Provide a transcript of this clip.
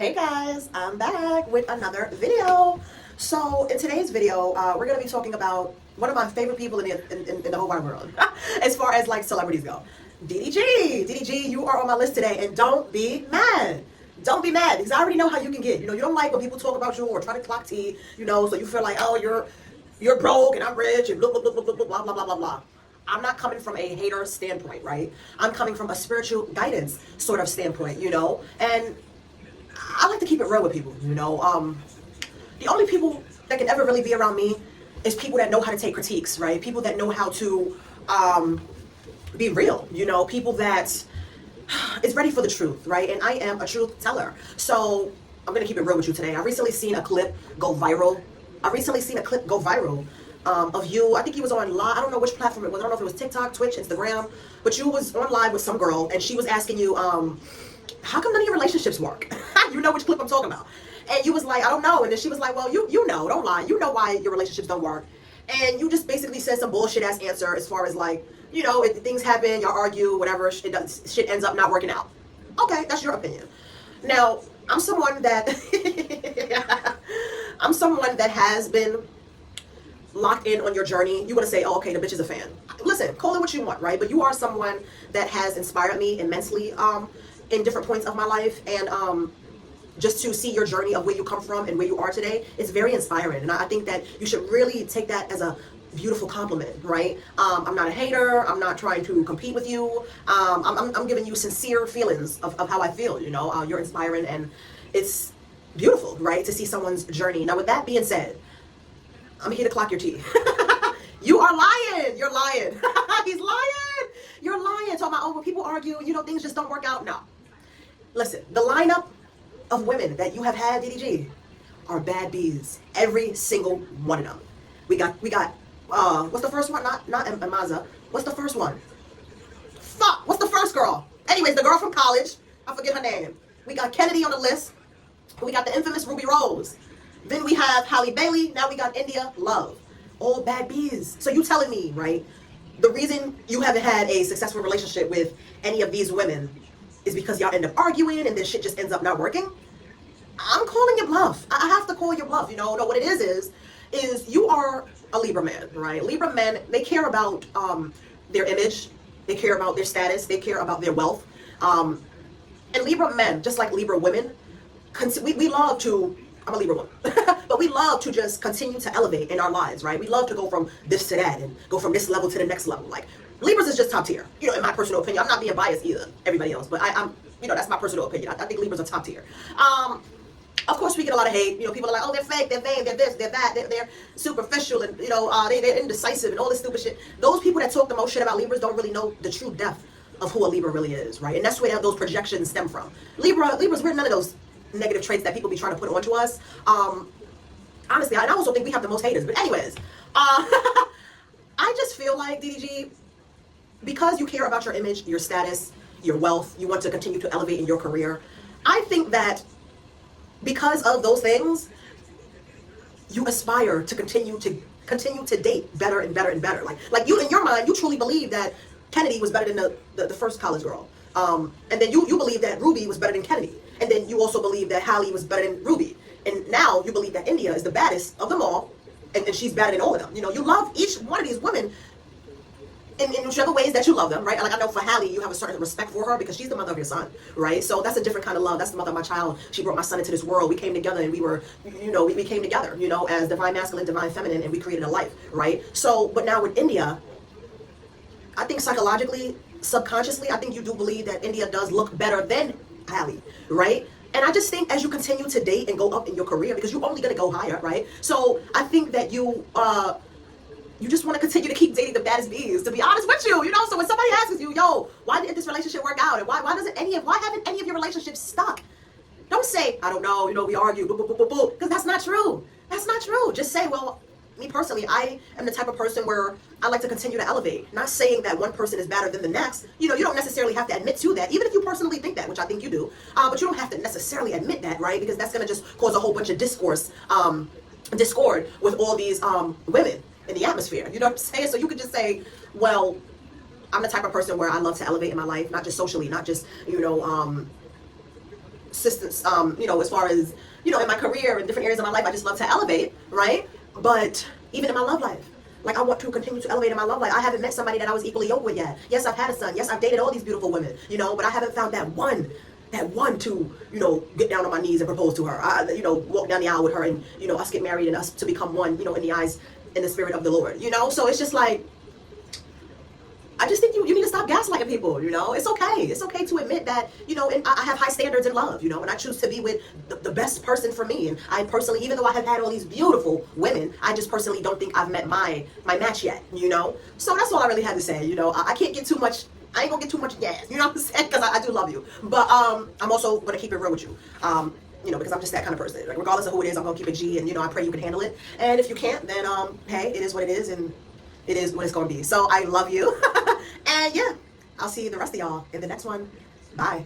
Hey guys, I'm back with another video. So in today's video, we're gonna be talking about one of my favorite people in the whole wide world, as far as like celebrities go. DDG, DDG, you are on my list today, and don't be mad. Don't be mad because I already know how you can get. You don't like when people talk about you or try to clock T. So you feel like, oh, you're broke and I'm rich and blah blah blah blah blah blah blah blah blah blah. I'm not coming from a hater standpoint, right? I'm coming from a spiritual guidance sort of standpoint, and I like to keep it real with people. The only people that can ever really be around me is people that know how to take critiques, right? People that know how to be real, people that is ready for the truth, right? And I am a truth teller. So I'm gonna keep it real with you today. I recently seen a clip go viral. Of you. I think you was on live. I don't know which platform it was. I don't know if it was TikTok, Twitch, Instagram, but you was on live with some girl and she was asking you, how come none of your relationships work? You know which clip I'm talking about. And you was like, I don't know. And then she was like, well, you know, don't lie. You know why your relationships don't work. And you just basically said some bullshit ass answer as far as like, if things happen, y'all argue, whatever, shit ends up not working out. Okay, that's your opinion. Now, I'm someone that has been locked in on your journey. You're gonna say, oh, okay, the bitch is a fan. Listen, call it what you want, right? But you are someone that has inspired me immensely in different points of my life, and just to see your journey of where you come from and where you are today, it's very inspiring. And I think that you should really take that as a beautiful compliment, right? I'm not a hater. I'm not trying to compete with you. I'm giving you sincere feelings of how I feel. You're inspiring, and it's beautiful, right, to see someone's journey. Now, with that being said, I'm here to clock your teeth. You are lying. You're lying. He's lying. You're lying. Talking about, oh, when people argue, things just don't work out. No. Listen, the lineup of women that you have had, DDG, are bad bees. Every single one of them. We got. What's the first one? Not Amaza. What's the first one? Fuck. What's the first girl? Anyways, the girl from college. I forget her name. We got Kennedy on the list. We got the infamous Ruby Rose. Then we have Halle Bailey. Now we got India Love. All bad bees. So you telling me, right, the reason you haven't had a successful relationship with any of these women is because y'all end up arguing and then shit just ends up not working? I'm calling your bluff. I have to call your bluff. No, what it is you are a Libra man, right? Libra men, they care about their image. They care about their status. They care about their wealth. And Libra men, just like Libra women, we love to... I'm a Libra woman. But we love to just continue to elevate in our lives, right? We love to go from this to that and go from this level to the next level. Like, Libras is just top tier, in my personal opinion. I'm not being biased either, everybody else, but I'm that's my personal opinion. I think Libras are top tier. Of course, we get a lot of hate. People are like, oh, they're fake, they're vain, they're this, they're that, they're superficial, and, they're indecisive and all this stupid shit. Those people that talk the most shit about Libras don't really know the true depth of who a Libra really is, right? And that's where those projections stem from. Libras, we're none of those negative traits that people be trying to put onto us. Honestly, I also think we have the most haters. But anyways, I just feel like, DDG, because you care about your image, your status, your wealth, you want to continue to elevate in your career, I think that because of those things, you aspire to continue to date better and better and better. Like you, in your mind, you truly believe that Kennedy was better than the first college girl. And then you believe that Ruby was better than Kennedy. And then you also believe that Halle was better than Ruby. And now you believe that India is the baddest of them all, and she's better than all of them. You love each one of these women in whichever ways that you love them, right? Like, I know for Halle, you have a certain respect for her because she's the mother of your son, right? So that's a different kind of love. That's the mother of my child. She brought my son into this world. We came together, and we were, we came together, as divine masculine, divine feminine, and we created a life, right? So, but now with India, I think psychologically, subconsciously, I think you do believe that India does look better than Halle, right? And I just think as you continue to date and go up in your career, because you're only going to go higher, right? So I think that you just want to continue to keep dating the baddest bees, to be honest with you, So when somebody asks you, yo, why didn't this relationship work out? And why haven't any of your relationships stuck? Don't say, I don't know, we argue, because that's not true. That's not true. Just say, well, me personally, I am the type of person where I like to continue to elevate. Not saying that one person is better than the next. You don't necessarily have to admit to that, even if you personally think that, which I think you do. But you don't have to necessarily admit that, right? Because that's going to just cause a whole bunch of discord with all these women in the atmosphere. You know what I'm saying? So you could just say, well, I'm the type of person where I love to elevate in my life, not just socially, not just, assistance, as far as, in my career and different areas of my life, I just love to elevate, right? But even in my love life, like I want to continue to elevate in my love life. I haven't met somebody that I was equally yoked with yet. Yes, I've had a son. Yes, I've dated all these beautiful women, but I haven't found that one to, get down on my knees and propose to her. Walk down the aisle with her and, us get married and us to become one, in the eyes, in the spirit of the Lord, So it's just like, I just think you need to stop gaslighting people, It's okay. It's okay to admit that, and I have high standards in love, and I choose to be with the best person for me. And I personally, even though I have had all these beautiful women, I just personally don't think I've met my match yet, So that's all I really had to say, I can't get too much, I ain't gonna get too much gas, you know what I'm saying? Because I do love you. But I'm also gonna keep it real with you. Because I'm just that kind of person. Like, regardless of who it is, I'm gonna keep it G, and I pray you can handle it. And if you can't, then hey, it is what it is, and it is what it's gonna be. So I love you. And yeah, I'll see the rest of y'all in the next one. Bye.